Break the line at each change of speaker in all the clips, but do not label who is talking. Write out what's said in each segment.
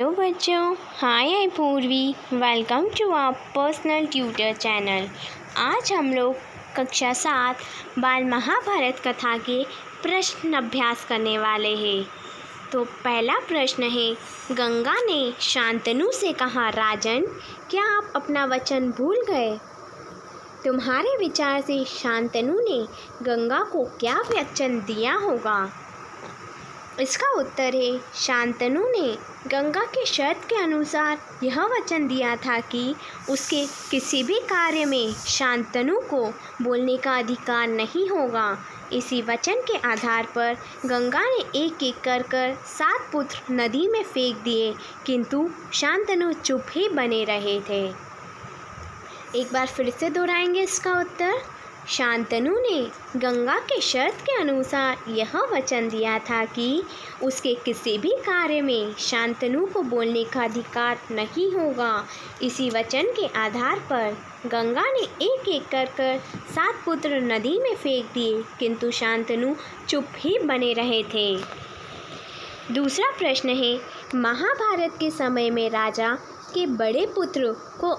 Hello बच्चों, hi I Purvi. Welcome to our personal tutor channel. आज हम लोग कक्षा 7 बाल महाभारत कथा के प्रश्न अभ्यास करने वाले हैं। तो पहला प्रश्न है, गंगा ने शांतनु से कहा, राजन क्या आप अपना वचन भूल गए? तुम्हारे विचार से शांतनु ने गंगा को क्या वचन दिया होगा? इसका उत्तर है, शांतनु ने गंगा के शर्त के अनुसार यह वचन दिया था कि उसके किसी भी कार्य में शांतनु को बोलने का अधिकार नहीं होगा। इसी वचन के आधार पर गंगा ने एक एक कर 7 पुत्र नदी में फेंक दिए, किंतु शांतनु चुप ही बने रहे थे। एक बार फिर से दोहराएंगे इसका उत्तर। शांतनु ने गंगा के शर्त के अनुसार यह वचन दिया था कि उसके किसी भी कार्य में शांतनु को बोलने का अधिकार नहीं होगा। इसी वचन के आधार पर गंगा ने एक एक कर 7 पुत्र नदी में फेंक दिए, किंतु शांतनु चुप ही बने रहे थे। दूसरा प्रश्न है, महाभारत के समय में राजा के बड़े पुत्र को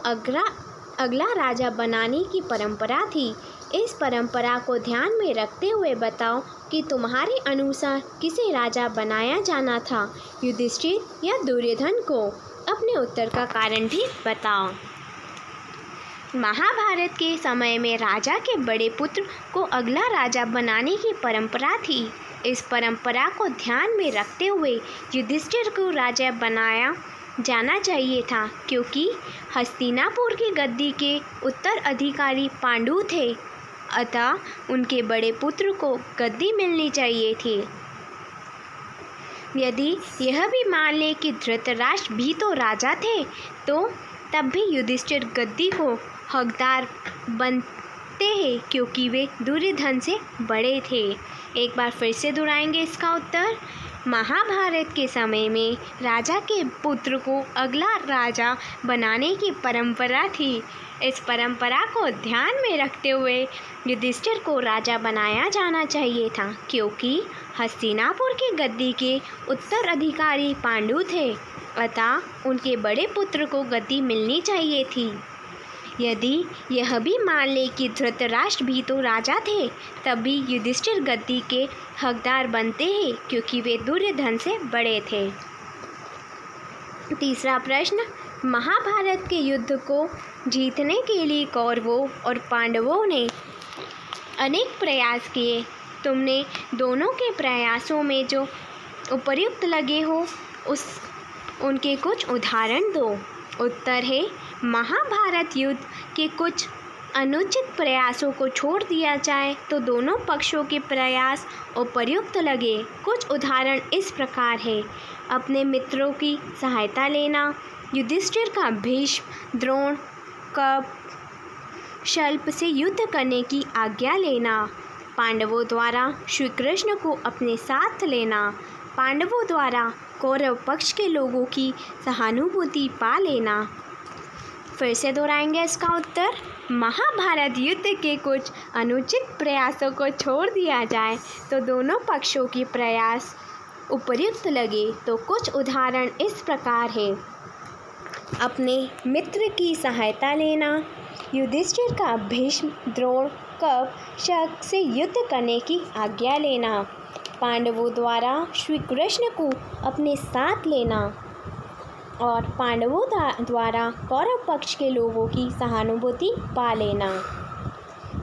अगला राजा बनाने की परंपरा थी। इस परंपरा को ध्यान में रखते हुए बताओ कि तुम्हारे अनुसार किसे राजा बनाया जाना था, युधिष्ठिर या दुर्योधन को? अपने उत्तर का कारण भी बताओ। महाभारत के समय में राजा के बड़े पुत्र को अगला राजा बनाने की परंपरा थी। इस परंपरा को ध्यान में रखते हुए युधिष्ठिर को राजा बनाया जाना चाहिए था, क्योंकि हस्तिनापुर की गद्दी के उत्तराधिकारी पांडु थे, अतः उनके बड़े पुत्र को गद्दी मिलनी चाहिए थी। यदि यह भी मान लें कि धृतराष्ट्र भी तो राजा थे, तो तब भी युधिष्ठिर गद्दी को हकदार बनते हैं, क्योंकि वे दुर्योधन से बड़े थे। एक बार फिर से दोहराएंगे इसका उत्तर। महाभारत के समय में राजा के पुत्र को अगला राजा बनाने की परंपरा थी। इस परंपरा को ध्यान में रखते हुए युधिष्ठिर को राजा बनाया जाना चाहिए था, क्योंकि हस्तिनापुर की गद्दी के उत्तराधिकारी पांडु थे, अतः उनके बड़े पुत्र को गद्दी मिलनी चाहिए थी। यदि यह भी मान ले कि धृतराष्ट्र भी तो राजा थे, तब भी युधिष्ठिर गद्दी के हकदार बनते हैं, क्योंकि वे दुर्योधन से बड़े थे। तीसरा प्रश्न, महाभारत के युद्ध को जीतने के लिए कौरवों और पांडवों ने अनेक प्रयास किए। तुमने दोनों के प्रयासों में जो उपयुक्त लगे हो उनके कुछ उदाहरण दो। उत्तर है, महाभारत युद्ध के कुछ अनुचित प्रयासों को छोड़ दिया जाए तो दोनों पक्षों के प्रयास उपयुक्त लगे। कुछ उदाहरण इस प्रकार है, अपने मित्रों की सहायता लेना, युधिष्ठिर का भीष्म, द्रोण, कर्ण, शल्य से युद्ध करने की आज्ञा लेना, पांडवों द्वारा श्री कृष्ण को अपने साथ लेना, पांडवों द्वारा कौरव पक्ष के लोगों की सहानुभूति पा लेना। फिर से दोहराएंगे इसका उत्तर। महाभारत युद्ध के कुछ अनुचित प्रयासों को छोड़ दिया जाए तो दोनों पक्षों की प्रयास उपयुक्त लगे तो कुछ उदाहरण इस प्रकार है, अपने मित्र की सहायता लेना, युधिष्ठिर का भीष्म, द्रोण, कर्ण, शल्य से युद्ध करने की आज्ञा लेना, पांडवों द्वारा श्री कृष्ण को अपने साथ लेना और पांडवों द्वारा कौरव पक्ष के लोगों की सहानुभूति पा लेना।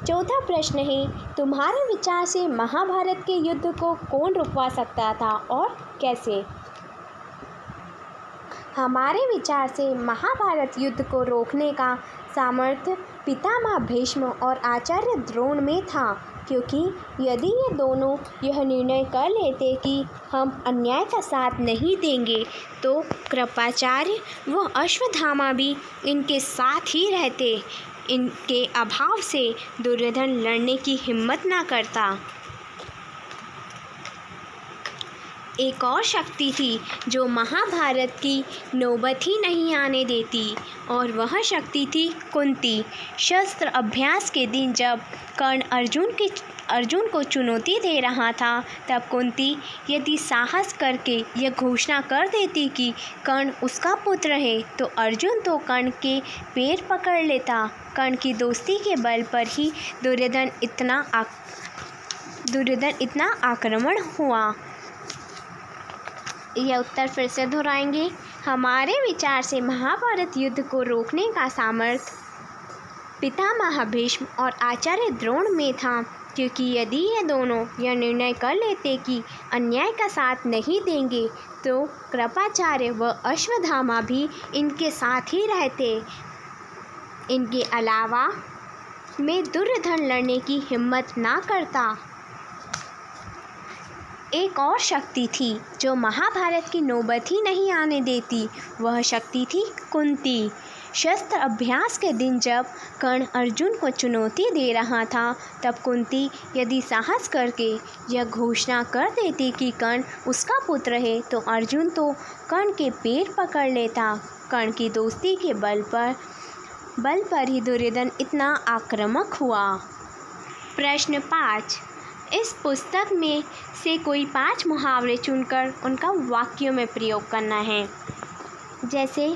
चौथा प्रश्न है, तुम्हारे विचार से महाभारत के युद्ध को कौन रुकवा सकता था और कैसे? हमारे विचार से महाभारत युद्ध को रोकने का सामर्थ्य पितामह भीष्म और आचार्य द्रोण में था, क्योंकि यदि ये दोनों यह निर्णय कर लेते कि हम अन्याय का साथ नहीं देंगे, तो कृपाचार्य व अश्वत्थामा भी इनके साथ ही रहते। इनके अभाव से दुर्योधन लड़ने की हिम्मत ना करता। एक और शक्ति थी जो महाभारत की नौबत ही नहीं आने देती, और वह शक्ति थी कुंती। शस्त्र अभ्यास के दिन जब कर्ण अर्जुन को चुनौती दे रहा था, तब कुंती यदि साहस करके यह घोषणा कर देती कि कर्ण उसका पुत्र है तो अर्जुन तो कर्ण के पैर पकड़ लेता। कर्ण की दोस्ती के बल पर ही दुर्योधन इतना आक्रमण हुआ। यह उत्तर फिर से दोहराएंगे। हमारे विचार से महाभारत युद्ध को रोकने का सामर्थ्य पितामह भीष्म और आचार्य द्रोण में था, क्योंकि यदि ये दोनों यह निर्णय कर लेते कि अन्याय का साथ नहीं देंगे तो कृपाचार्य व अश्वत्थामा भी इनके साथ ही रहते। इनके अलावा में दुर्योधन लड़ने की हिम्मत ना करता। एक और शक्ति थी जो महाभारत की नौबत ही नहीं आने देती, वह शक्ति थी कुंती। शस्त्र अभ्यास के दिन जब कर्ण अर्जुन को चुनौती दे रहा था, तब कुंती यदि साहस करके यह घोषणा कर देती कि कर्ण उसका पुत्र है तो अर्जुन तो कर्ण के पैर पकड़ लेता। कर्ण की दोस्ती के बल पर ही दुर्योधन इतना आक्रामक हुआ। प्रश्न 5। इस पुस्तक में से कोई 5 मुहावरे चुनकर उनका वाक्यों में प्रयोग करना है। जैसे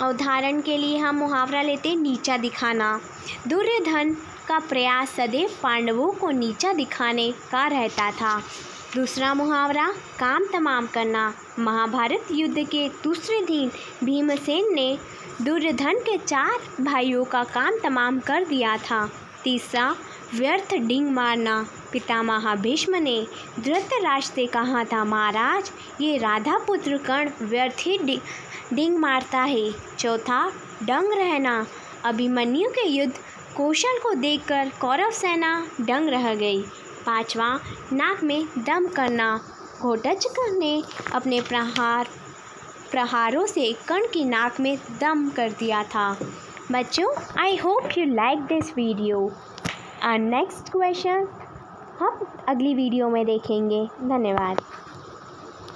उदाहरण के लिए हम मुहावरा लेते नीचा दिखाना। दुर्योधन का प्रयास सदैव पांडवों को नीचा दिखाने का रहता था। दूसरा मुहावरा काम तमाम करना। महाभारत युद्ध के दूसरे दिन भीमसेन ने दुर्योधन के 4 भाइयों का काम तमाम कर दिया था। तीसरा व्यर्थ डींग मारना। पितामह भीष्म ने धृतराष्ट्र से कहा था, महाराज ये राधा पुत्र कर्ण व्यर्थ ही डींग मारता है। चौथा दंग रहना। अभिमन्यु के युद्ध कौशल को देखकर कौरव सेना दंग रह गई। पांचवा नाक में दम करना। घटोत्कच ने अपने प्रहारों से कर्ण की नाक में दम कर दिया था। बच्चों, I hope you like this video. Next question हम अगली वीडियो में देखेंगे। धन्यवाद।